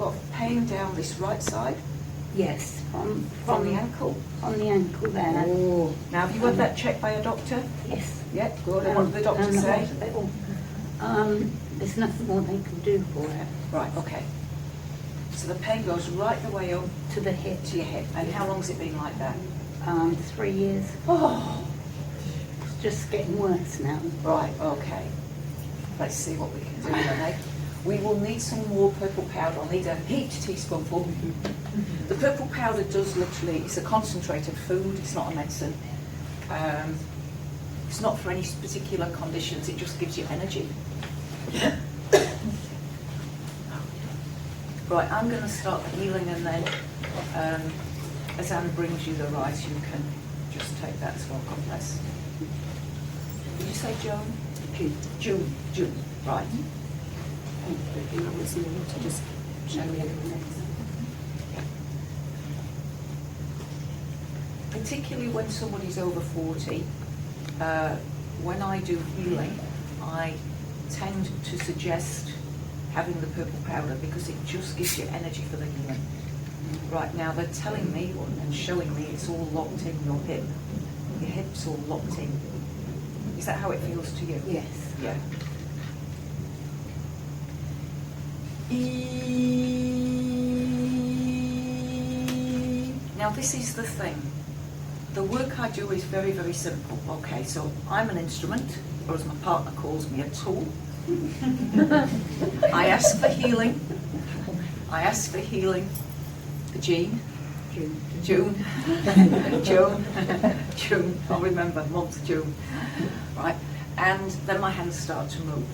got pain down this right side? Yes, From the ankle? On the ankle there. Oh. Now, have you had that checked by a doctor? Yes. Yeah, good. And what did the doctor say? Hospital. There's nothing more they can do for it. Right, okay. So the pain goes right the way up To the hip. to your hip. And how long's it been like that? 3 years. Oh, It's just getting worse now. right, okay. Let's see what we can do then, eh? We will need some more purple powder. I'll need a heaped teaspoonful. The purple powder does literally, it's a concentrated food, it's not a medicine. It's not for any particular conditions, it just gives you energy. Right, I'm going to start the healing, and then as Anne brings you the rice, you can just take that as well. God bless. Did you say Joan? June. June. Right. Just show me everything. Particularly when somebody's over 40, when I do healing, I tend to suggest having the purple powder because it just gives you energy for the healing. Right, now they're telling me and showing me it's all locked in your hip. Your hip's all locked in. Is that how it feels to you? Yes. Yeah. Now this is the thing. The work I do is very, very simple. Okay, so I'm an instrument, or as my partner calls me, a tool. I ask for healing. I ask for healing. June. June. I'll remember, month June. Right, and then my hands start to move.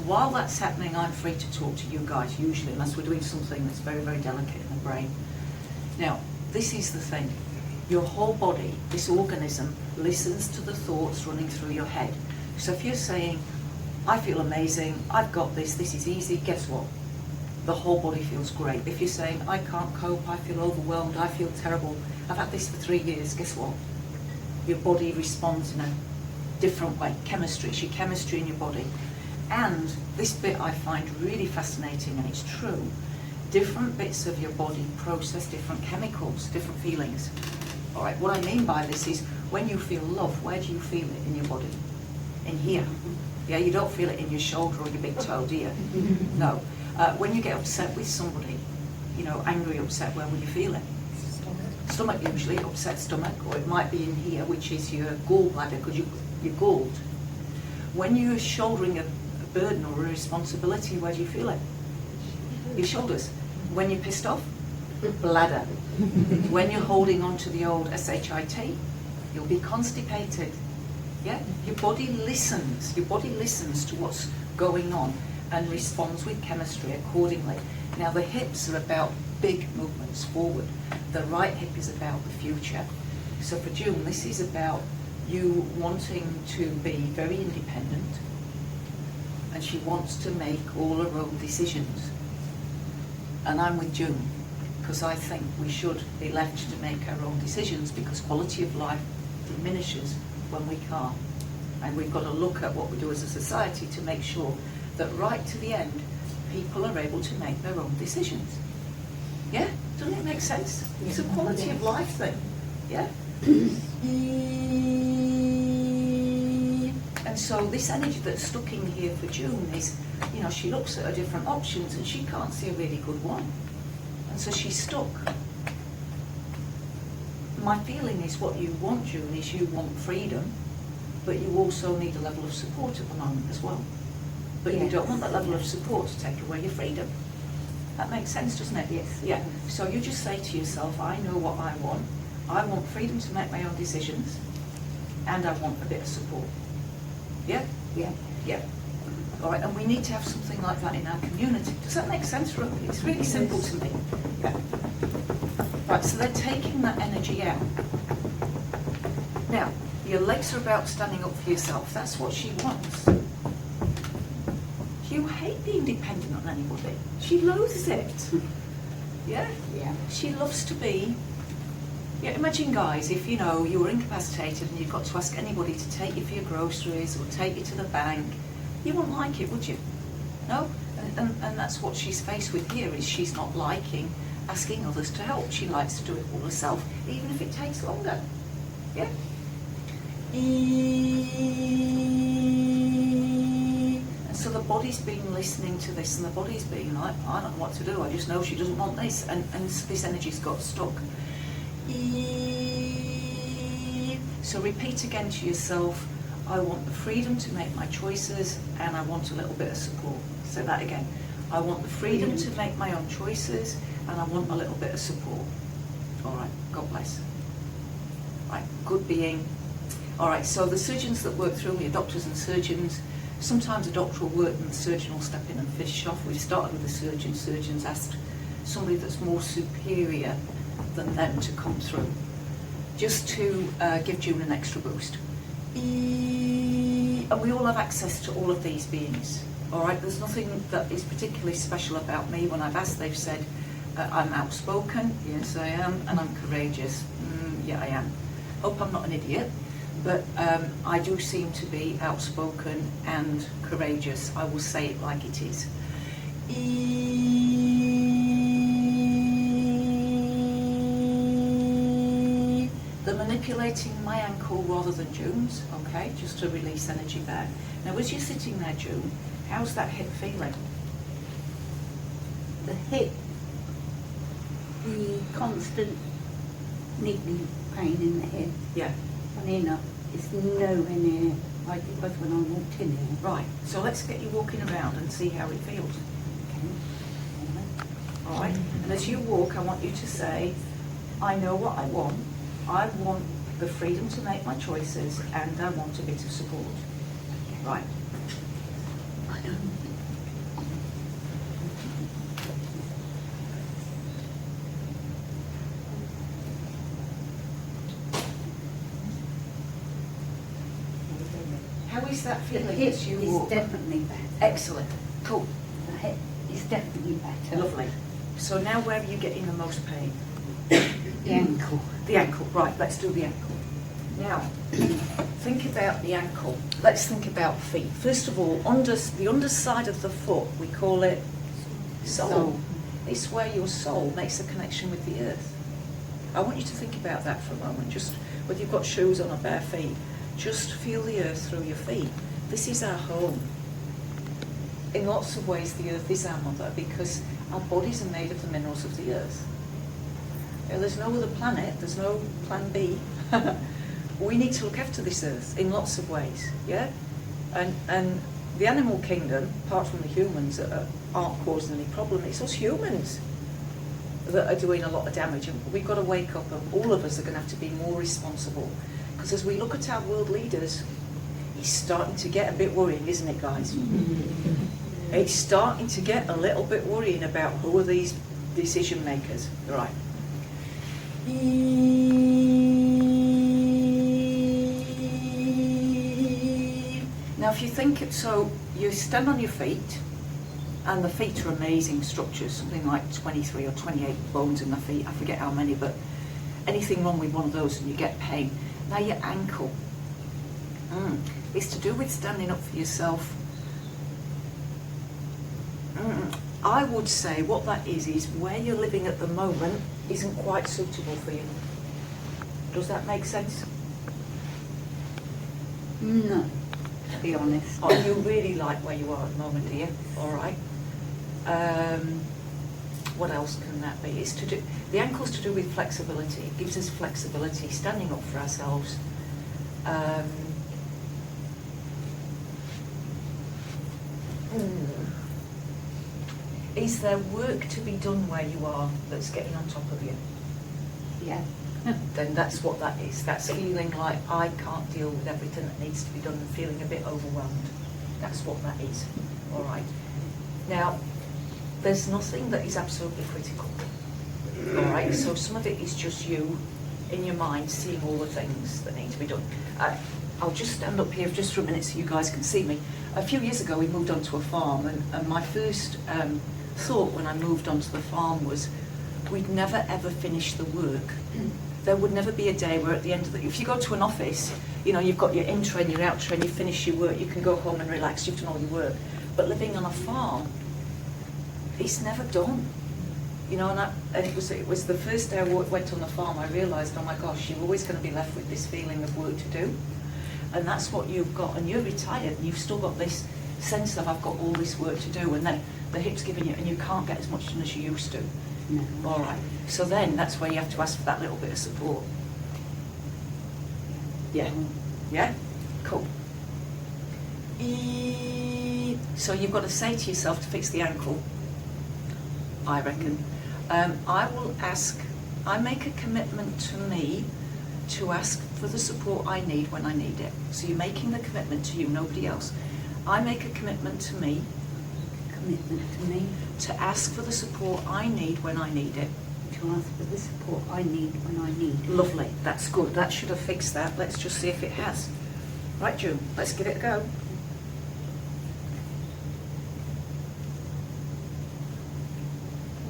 While that's happening, I'm free to talk to you guys, usually, unless we're doing something that's very, very delicate in the brain. Now, this is the thing. Your whole body, this organism, listens to the thoughts running through your head. So if you're saying, I feel amazing, I've got this is easy, guess what? The whole body feels great. If you're saying, I can't cope, I feel overwhelmed, I feel terrible, I've had this for 3 years, guess what? Your body responds in a different way. Chemistry, it's your chemistry in your body. And this bit I find really fascinating, and it's true. Different bits of your body process different chemicals, different feelings. All right, what I mean by this is when you feel love, where do you feel it in your body? In here. Yeah, you don't feel it in your shoulder or your big toe, do you? No. When you get upset with somebody, you know, angry, upset, where will you feel it? Stomach usually, upset stomach, or it might be in here, which is your gallbladder, because you're galled. When you're shouldering a burden or a responsibility, where do you feel it? Your shoulders. When you're pissed off, bladder. When you're holding on to the old SHIT, you'll be constipated. Yeah? Your body listens to what's going on and responds with chemistry accordingly. Now the hips are about big movements forward. The right hip is about the future. So for June, this is about you wanting to be very independent, and she wants to make all her own decisions. And I'm with June, because I think we should be left to make our own decisions, because quality of life diminishes when we can't. And we've got to look at what we do as a society to make sure that right to the end, people are able to make their own decisions. Yeah? Doesn't it make sense? It's a quality of life thing. Yeah? And so this energy that's stuck in here for June is, you know, she looks at her different options and she can't see a really good one. And so she's stuck. My feeling is what you want, June, is you want freedom, but you also need a level of support at the moment as well. But you don't want that level of support to take away your freedom. That makes sense, doesn't it? Yes. Yeah. So you just say to yourself, I know what I want. I want freedom to make my own decisions, and I want a bit of support. Yeah? Yeah. Yeah. All right, and we need to have something like that in our community. Does that make sense, Ruby? It's really simple to me. Yeah. Right, so they're taking that energy out. Now, your legs are about standing up for yourself. That's what she wants. You hate being dependent on anybody. She loathes it. Yeah? Yeah. She loves to be... Yeah, imagine, guys, if, you know, you were incapacitated and you've got to ask anybody to take you for your groceries or take you to the bank. You wouldn't like it, would you? No? and that's what she's faced with here, is she's not liking asking others to help. She likes to do it all herself, even if it takes longer. Yeah? And so the body's been listening to this, and the body's been like, I don't know what to do, I just know she doesn't want this, and this energy's got stuck. So repeat again to yourself, I want the freedom to make my choices, and I want a little bit of support. Say that again. I want the freedom to make my own choices, and I want a little bit of support. All right, God bless. Right, good being. All right, so the surgeons that work through me are doctors and surgeons. Sometimes a doctor will work and the surgeon will step in and finish off. We've started with the surgeon. Surgeons asked somebody that's more superior than them to come through, just to give June an extra boost. And we all have access to all of these beings. All right, there's nothing that is particularly special about me. When I've asked, they've said, I'm outspoken, yes I am, and I'm courageous, yeah I am. Hope I'm not an idiot, but I do seem to be outspoken and courageous. I will say it like it is. They're manipulating my ankle rather than June's, okay, just to release energy there. Now as you're sitting there, June, how's that hip feeling? The hip, the constant niggling pain in the hip. Yeah. Funny enough, it's nowhere near like it was when I walked in here. Right, so let's get you walking around and see how it feels. Okay. All right, and as you walk, I want you to say, I know what I want. I want the freedom to make my choices, and I want a bit of support. Right. I don't. How is that The feeling hip as you is walk? definitely better. Excellent. Cool. The hip is definitely better. Lovely. So now where are you getting the most pain? The ankle. The ankle. Right, let's do the ankle. Now, think about the ankle. Let's think about feet. First of all, the underside of the foot, we call it soul. It's where your soul makes a connection with the earth. I want you to think about that for a moment. Just whether you've got shoes on or bare feet, just feel the earth through your feet. This is our home. In lots of ways, the earth is our mother, because our bodies are made of the minerals of the earth. You know, there's no other planet, there's no plan B. We need to look after this earth in lots of ways, yeah? And the animal kingdom, apart from the humans that aren't causing any problem, it's us humans that are doing a lot of damage, and we've got to wake up, and all of us are going to have to be more responsible. Because as we look at our world leaders, it's starting to get a bit worrying, isn't it, guys? It's starting to get a little bit worrying about who are these decision makers. Right. Now if you think, so you stand on your feet, and the feet are amazing structures, something like 23 or 28 bones in the feet, I forget how many, but anything wrong with one of those and you get pain. Now your ankle, it's to do with standing up for yourself. I would say what that is where you're living at the moment isn't quite suitable for you. Does that make sense? No, to be honest. Oh, you really like where you are at the moment, do you? All right. What else can that be? It's to do, the ankle's to do with flexibility. It gives us flexibility, standing up for ourselves. Is there work to be done where you are that's getting on top of you? Yeah. Then that's what that is. That's feeling like I can't deal with everything that needs to be done and feeling a bit overwhelmed. That's what that is. All right. Now, there's nothing that is absolutely critical. All right. So some of it is just you in your mind seeing all the things that need to be done. I'll just stand up here just for a minute so you guys can see me. A few years ago, we moved onto a farm, and my first thought when I moved onto the farm was, we'd never ever finish the work. There would never be a day where at the end of the, if you go to an office, you know, you've got your in train, your out train, you finish your work, you can go home and relax, you've done all your work. But living on a farm, it's never done. You know, and it was the first day I went on the farm, I realised, oh my gosh, you're always going to be left with this feeling of work to do. And that's what you've got, and you're retired, and you've still got this sense of, I've got all this work to do, and then the hip's giving you, and you can't get as much done as you used to. No. All right, so then that's where you have to ask for that little bit of support. Yeah, yeah, cool. So you've got to say to yourself to fix the ankle, I reckon. I will ask, I make a commitment to me to ask for the support I need when I need it. So you're making the commitment to you, nobody else. I make a commitment to me. Commitment to me. To ask for the support I need when I need it. To ask for the support I need when I need it. Lovely, that's good. That should have fixed that. Let's just see if it has. Right, June, let's give it a go.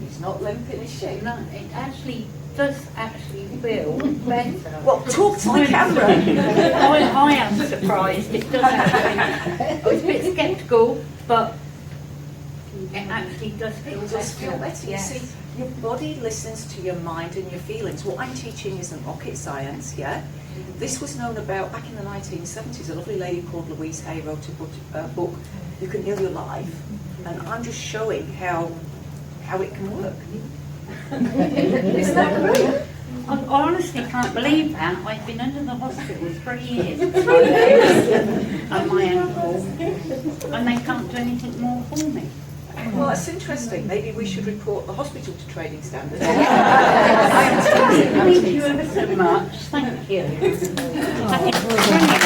He's not limping, is she? No, it actually does actually feel better. Well, talk to the camera. I am surprised. It does actually. I was a bit sceptical, but it actually does feel It does feel better. You Yes. see, your body listens to your mind and your feelings. What I'm teaching isn't rocket science, yeah? This was known about back in the 1970s. A lovely lady called Louise Hay wrote a book, You Can Heal Your Life. And I'm just showing how it can work. Isn't that great? I honestly can't believe that. I've been under the hospital 3 years on my ankle, and they can't do anything more for me. Well, that's interesting. Maybe we should report the hospital to trading standards. Thank you ever so much. Thank you. That is brilliant.